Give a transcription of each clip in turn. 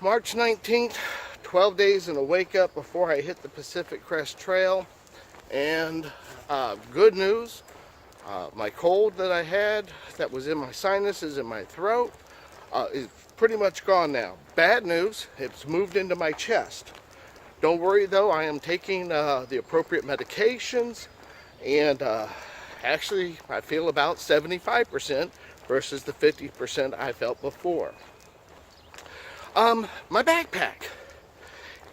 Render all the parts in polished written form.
March 19th, 12 days and a wake up before I hit the Pacific Crest Trail. And good news, my cold that I had that was in my sinuses and my throat is pretty much gone now. Bad news, it's moved into my chest. Don't worry though, I am taking the appropriate medications, and actually I feel about 75% versus the 50% I felt before. My backpack.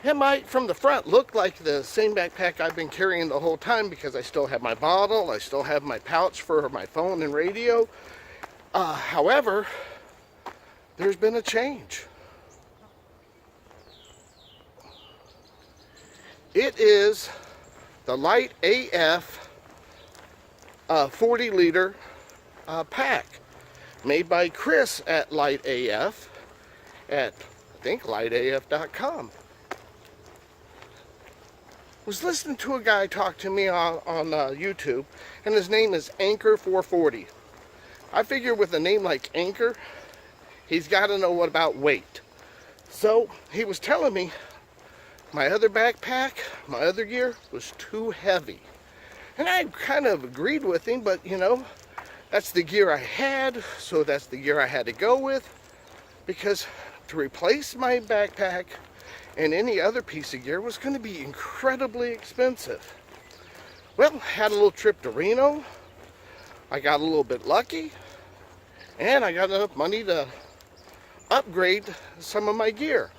It might from the front look like the same backpack I've been carrying the whole time because I still have my bottle, I still have my pouch for my phone and radio. However, there's been a change. It is the Lite AF 40 liter pack made by Chris at Lite AF at I think liteaf.com. Was listening to a guy talk to me on YouTube, and his name is Anchor 440. I figure with a name like Anchor, he's got to know what about weight. So he was telling me my other backpack, my other gear was too heavy. And I kind of agreed with him, but you know, that's the gear I had, so that's the gear I had to go with, because to replace my backpack and any other piece of gear was going to be incredibly expensive. Well, had a little trip to Reno. I got a little bit lucky, and I got enough money to upgrade some of my gear.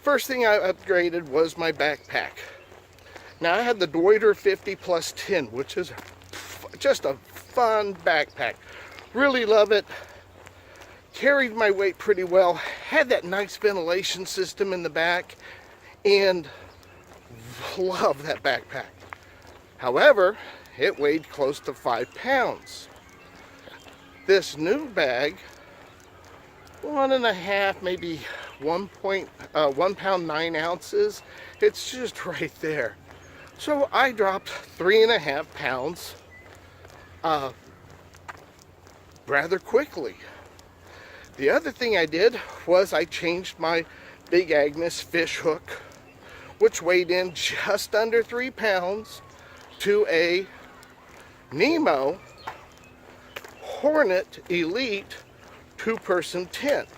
First thing I upgraded was my backpack. Now I had the Deuter 50 plus 10, which is just a fun backpack. Really love it. Carried my weight pretty well. Had that nice ventilation system in the back, and love that backpack. However, it weighed close to 5 pounds. This new bag, 1.5, maybe 1 pound 9 ounces. It's just right there. So I dropped 3.5 pounds rather quickly. The other thing I did was I changed my Big Agnes fish hook, which weighed in just under 3 pounds, to a Nemo Hornet Elite 2-person tent.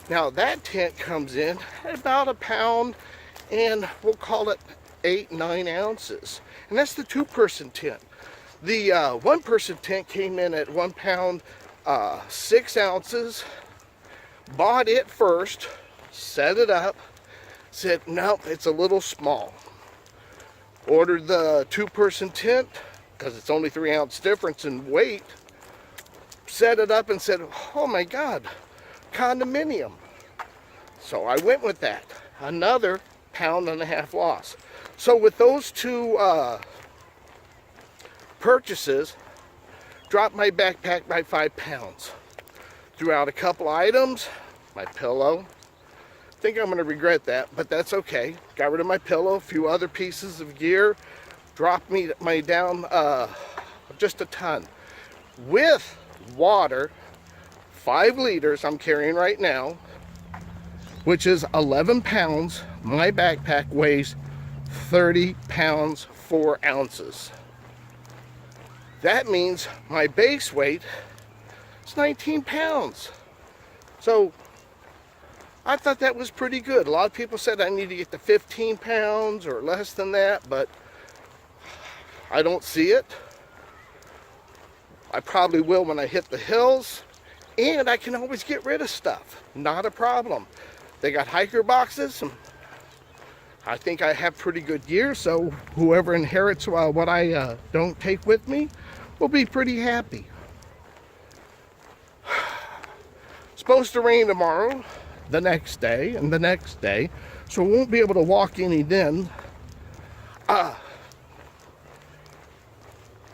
Now that tent comes in at about 1 pound and we'll call it 8-9 ounces. And that's the 2-person tent. The 1-person tent came in at 1 pound 6 ounces. Bought it first, set it up, said nope, it's a little small. Ordered the 2-person tent because it's only 3 ounce difference in weight. Set it up and said, oh my God, condominium. So I went with that. Another 1.5 pound loss. So with those two purchases, dropped my backpack by 5 pounds. Threw out a couple items, my pillow. Think I'm going to regret that, but that's okay. Got rid of my pillow, a few other pieces of gear. Dropped my down just a ton. With water, 5 liters I'm carrying right now, which is 11 pounds. My backpack weighs 30 pounds 4 ounces. That means my base weight is 19 pounds. So I thought that was pretty good. A lot of people said I need to get to 15 pounds or less than that, but I don't see it. I probably will when I hit the hills, and I can always get rid of stuff. Not a problem. They got hiker boxes, and I think I have pretty good gear, so whoever inherits what I don't take with me will be pretty happy. Supposed to rain tomorrow, the next day, and the next day, so we won't be able to walk any then.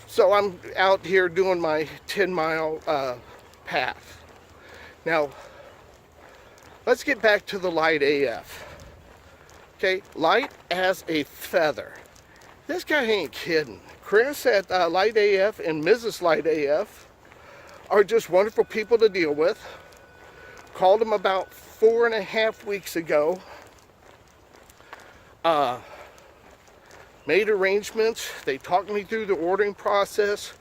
So I'm out here doing my 10-mile path. Now, let's get back to the Lite AF. Okay, light as a feather. This guy ain't kidding. Chris at Lite AF and Mrs. Lite AF are just wonderful people to deal with. Called them about 4.5 weeks ago. Made arrangements. They talked me through the ordering process,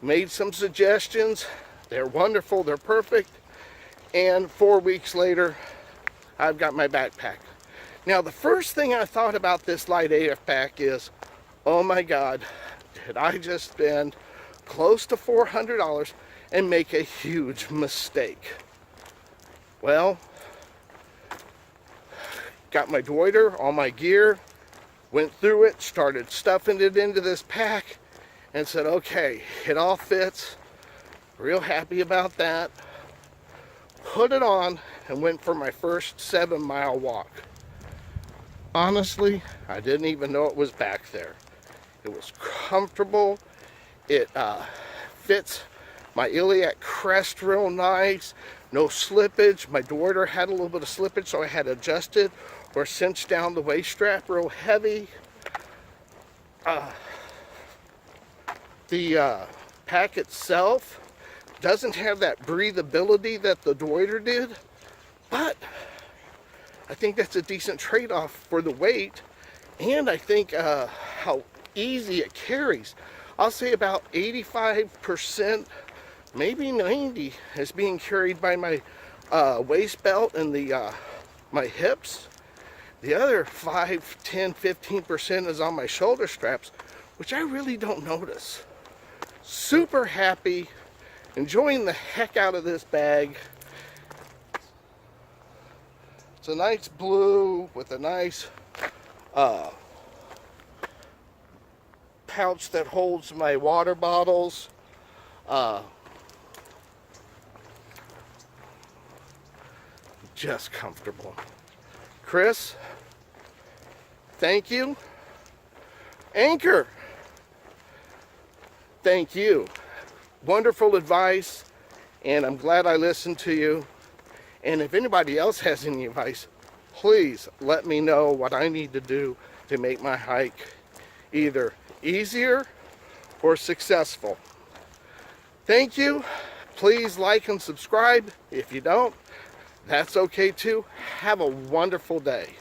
made some suggestions. They're wonderful, they're perfect. And 4 weeks later, I've got my backpack. Now, the first thing I thought about this light AF pack is, oh my God, did I just spend close to $400 and make a huge mistake? Well, got my Deuter, all my gear, went through it, started stuffing it into this pack, and said, okay, it all fits. Real happy about that. Put it on and went for my first 7-mile walk. Honestly, I didn't even know it was back there. It was comfortable. It fits my iliac crest real nice. No slippage. My Deuter had a little bit of slippage, so I had adjusted or cinched down the waist strap real heavy. The pack itself doesn't have that breathability that the Deuter did, but I think that's a decent trade-off for the weight, and I think how easy it carries. I'll say about 85%, maybe 90%, is being carried by my waist belt and the my hips. The other 5, 10, 15% is on my shoulder straps, which I really don't notice. Super happy, enjoying the heck out of this bag. It's a nice blue with a nice pouch that holds my water bottles. Just comfortable. Chris, thank you. Anchor, thank you. Wonderful advice, and I'm glad I listened to you. And if anybody else has any advice, please let me know what I need to do to make my hike either easier or successful. Thank you. Please like and subscribe. If you don't, that's okay too. Have a wonderful day.